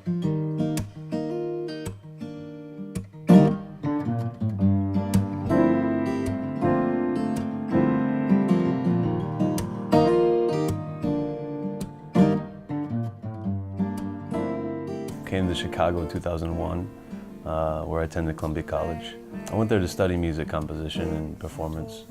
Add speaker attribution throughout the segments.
Speaker 1: Came to Chicago in 2001, where I attended Columbia College. I went there to study music composition and performance.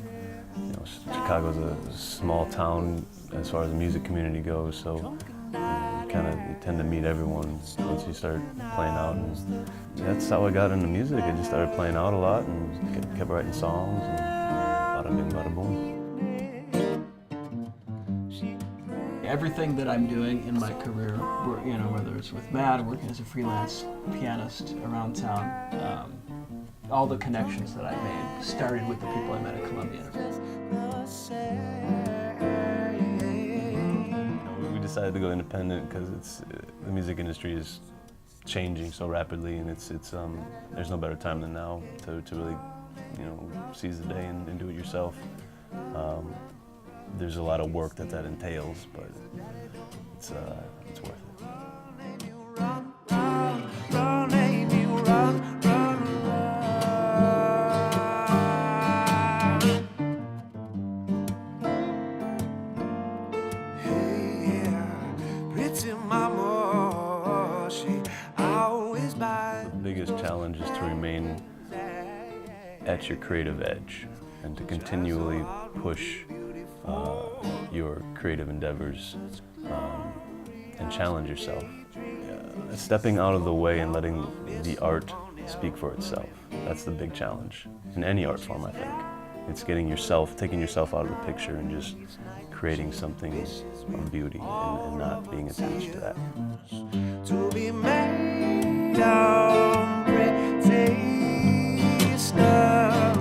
Speaker 1: You know, Chicago's a small town as far as the music community goes, so you tend to meet everyone once you start playing out. And that's how I got into music. I just started playing out a lot and kept writing songs, and bada bing, bada boom.
Speaker 2: Everything that I'm doing in my career, you know, whether it's with Matt or working as a freelance pianist around town, all the connections that I made started with the people I met at Columbia.
Speaker 1: We decided to go independent because the music industry is changing so rapidly, and there's no better time than now to really, you know, seize the day and do it yourself. There's a lot of work that entails, but it's worth it. The biggest challenge is to remain at your creative edge and to continually push your creative endeavors and challenge yourself. Stepping out of the way and letting the art speak for itself. That's the big challenge in any art form, I think. It's taking yourself out of the picture and just creating something of beauty and not being attached to that. To be made of pretty stuff.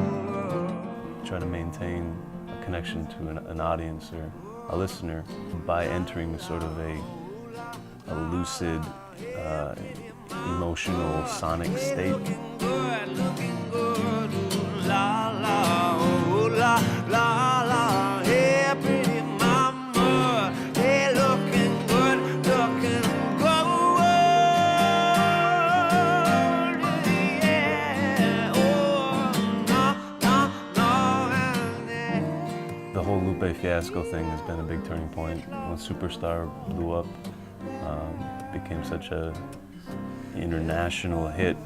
Speaker 1: Try to maintain a connection to an audience or a listener by entering sort of a lucid, emotional, sonic state. The whole Lupe fiasco thing has been a big turning point. When Superstar blew up, became such an international hit,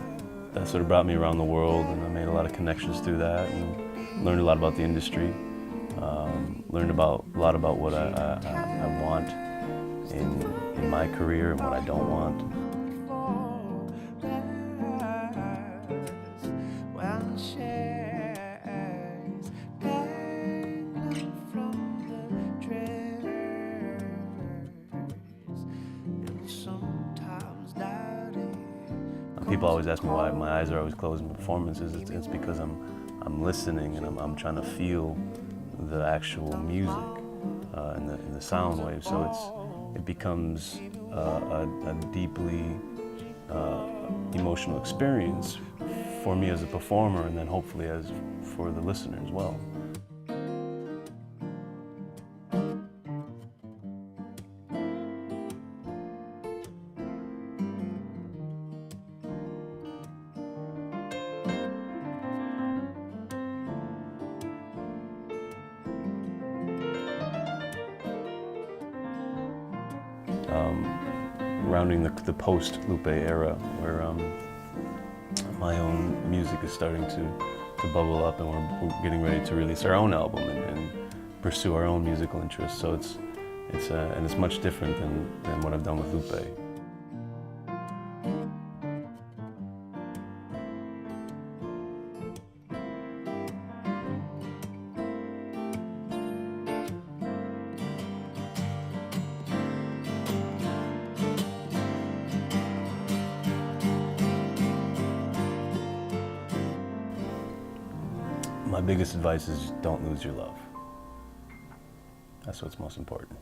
Speaker 1: that sort of brought me around the world, and I made a lot of connections through that and learned a lot about the industry, learned a lot about what I want in my career and what I don't want. People always ask me why my eyes are always closed in performances. It's because I'm listening and I'm trying to feel the actual music and the sound waves. So it becomes a deeply emotional experience for me as a performer, and then hopefully as for the listener as well. Rounding the post-Lupe era, where my own music is starting to bubble up, and we're getting ready to release our own album and pursue our own musical interests. So it's much different than what I've done with Lupe. My biggest advice is don't lose your love. That's what's most important.